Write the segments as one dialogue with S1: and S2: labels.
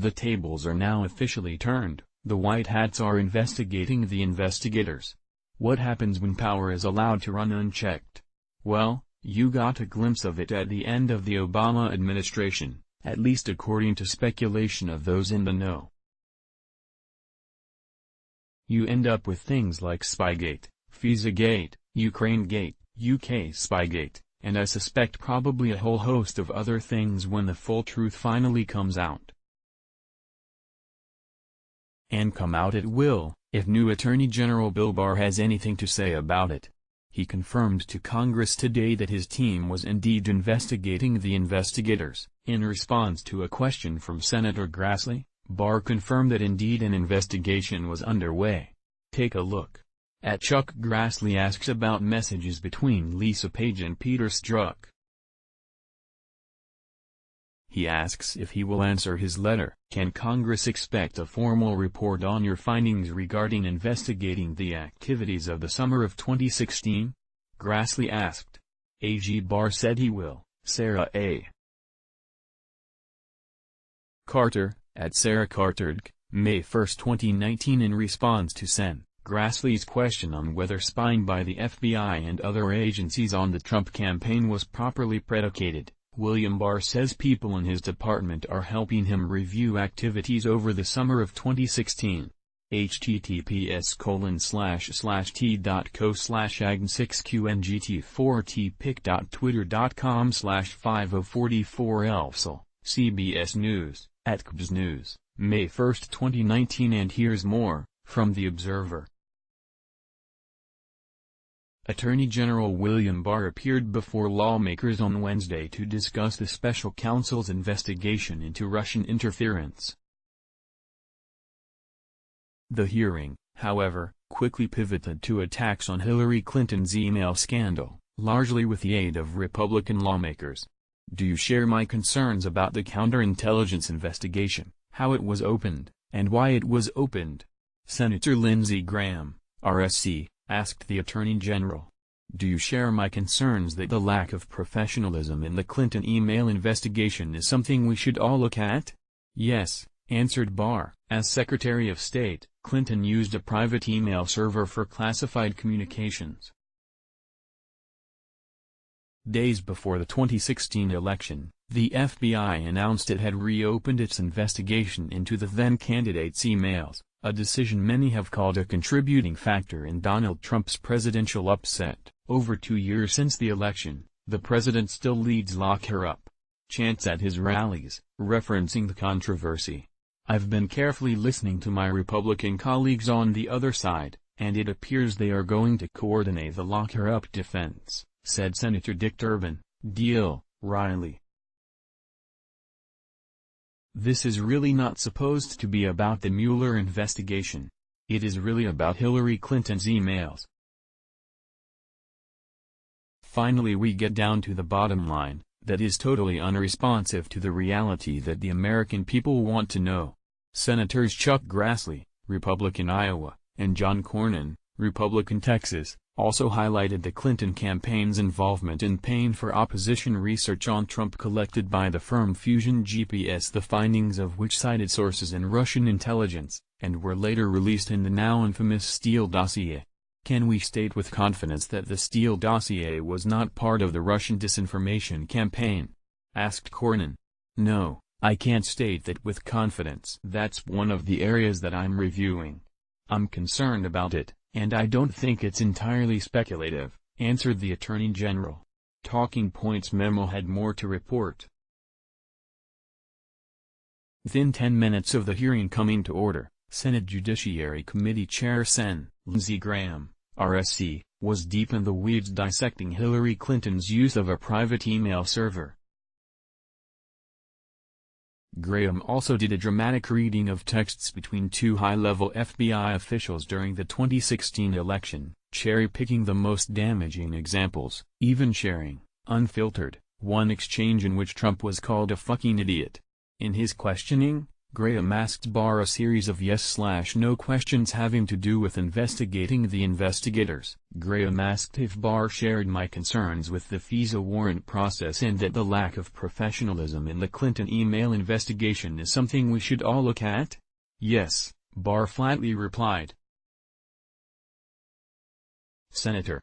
S1: The tables are now officially turned. The White Hats are investigating the investigators. What happens when power is allowed to run unchecked? Well, you got a glimpse of it at the end of the Obama administration, at least according to speculation of those in the know. You end up with things like Spygate, FISA-gate, Ukraine-gate, UK Spygate, and I suspect probably a whole host of other things when the full truth finally comes out. And come out it will, if new Attorney General Bill Barr has anything to say about it. He confirmed to Congress today that his team was indeed investigating the investigators. In response to a question from Senator Grassley, Barr confirmed that indeed an investigation was underway. Take a look. At Chuck Grassley asks about messages between Lisa Page and Peter Strzok. He asks if he will answer his letter. Can Congress expect a formal report on your findings regarding investigating the activities of the summer of 2016? Grassley asked. AG Barr said he will. Sarah A. Carter, at Sarah Carter, May 1, 2019. In response to Sen. Grassley's question on whether spying by the FBI and other agencies on the Trump campaign was properly predicated, William Barr says people in his department are helping him review activities over the summer of 2016. https://t.co/agn6qngt4tpic.twitter.com/5044elfsel, CBS News, at CBS News, May 1, 2019. And here's more, from The Observer. Attorney General William Barr appeared before lawmakers on Wednesday to discuss the special counsel's investigation into Russian interference. The hearing, however, quickly pivoted to attacks on Hillary Clinton's email scandal, largely with the aid of Republican lawmakers. Do you share my concerns about the counterintelligence investigation, how it was opened, and why it was opened? Senator Lindsey Graham, RSC, asked the Attorney General. Do you share my concerns that the lack of professionalism in the Clinton email investigation is something we should all look at? Yes, answered Barr. As Secretary of State, Clinton used a private email server for classified communications. Days before the 2016 election, the FBI announced it had reopened its investigation into the then-candidate's emails, a decision many have called a contributing factor in Donald Trump's presidential upset. Over 2 years since the election, the president still leads "Lock her up" chants at his rallies, referencing the controversy. I've been carefully listening to my Republican colleagues on the other side, and it appears they are going to coordinate the "lock her up" defense, said Senator Dick Durbin, D.L., Riley. This is really not supposed to be about the Mueller investigation. It is really about Hillary Clinton's emails. Finally, we get down to the bottom line, that is totally unresponsive to the reality that the American people want to know. Senators Chuck Grassley, Republican Iowa, and John Cornyn, Republican Texas, also highlighted the Clinton campaign's involvement in paying for opposition research on Trump collected by the firm Fusion GPS, the findings of which cited sources in Russian intelligence, and were later released in the now infamous Steele dossier. Can we state with confidence that the Steele dossier was not part of the Russian disinformation campaign? Asked Cornyn. No, I can't state that with confidence. That's one of the areas that I'm reviewing. I'm concerned about it, and I don't think it's entirely speculative, answered the Attorney General. Talking Points memo had more to report. Within 10 minutes of the hearing coming to order, Senate Judiciary Committee Chair Sen. Lindsey Graham, RSC, was deep in the weeds dissecting Hillary Clinton's use of a private email server. Graham also did a dramatic reading of texts between two high-level FBI officials during the 2016 election, cherry-picking the most damaging examples, even sharing, unfiltered, one exchange in which Trump was called a fucking idiot. In his questioning, Graham asked Barr a series of yes/no questions having to do with investigating the investigators. Graham asked if Barr shared my concerns with the FISA warrant process and that the lack of professionalism in the Clinton email investigation is something we should all look at. Yes, Barr flatly replied. Senator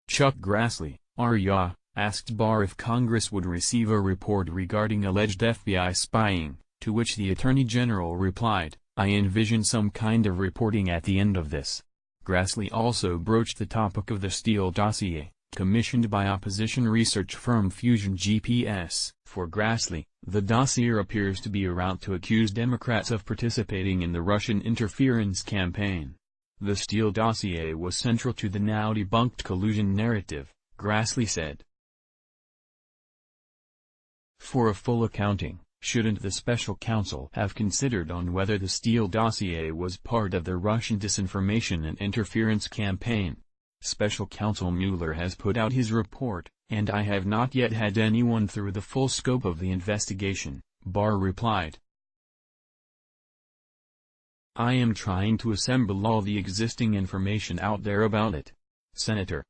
S1: Chuck Grassley, RYA, asked Barr if Congress would receive a report regarding alleged FBI spying, to which the Attorney General replied, "I envision some kind of reporting at the end of this." Grassley also broached the topic of the Steele dossier, commissioned by opposition research firm Fusion GPS. For Grassley, the dossier appears to be a route to accuse Democrats of participating in the Russian interference campaign. The Steele dossier was central to the now debunked collusion narrative, Grassley said. For a full accounting, shouldn't the special counsel have considered on whether the Steele dossier was part of the Russian disinformation and interference campaign? Special counsel Mueller has put out his report, and I have not yet had anyone through the full scope of the investigation, Barr replied. I am trying to assemble all the existing information out there about it. Senator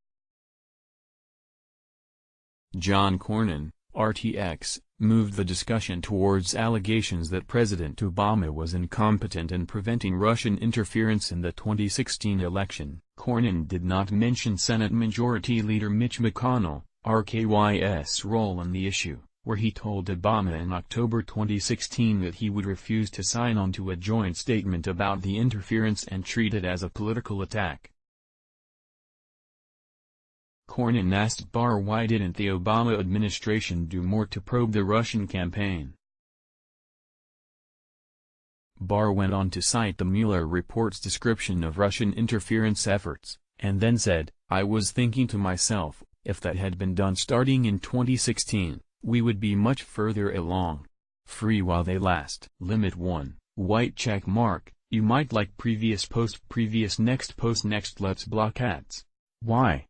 S1: John Cornyn, RTX, moved the discussion towards allegations that President Obama was incompetent in preventing Russian interference in the 2016 election. Cornyn did not mention Senate Majority Leader Mitch McConnell, RKY's role in the issue, where he told Obama in October 2016 that he would refuse to sign on to a joint statement about the interference and treat it as a political attack. Cornyn asked Barr why didn't the Obama administration do more to probe the Russian campaign. Barr went on to cite the Mueller report's description of Russian interference efforts, and then said, "I was thinking to myself, if that had been done starting in 2016, we would be much further along. Free while they last. Limit 1, white check mark, you might like previous post previous next post next let's block ads. Why?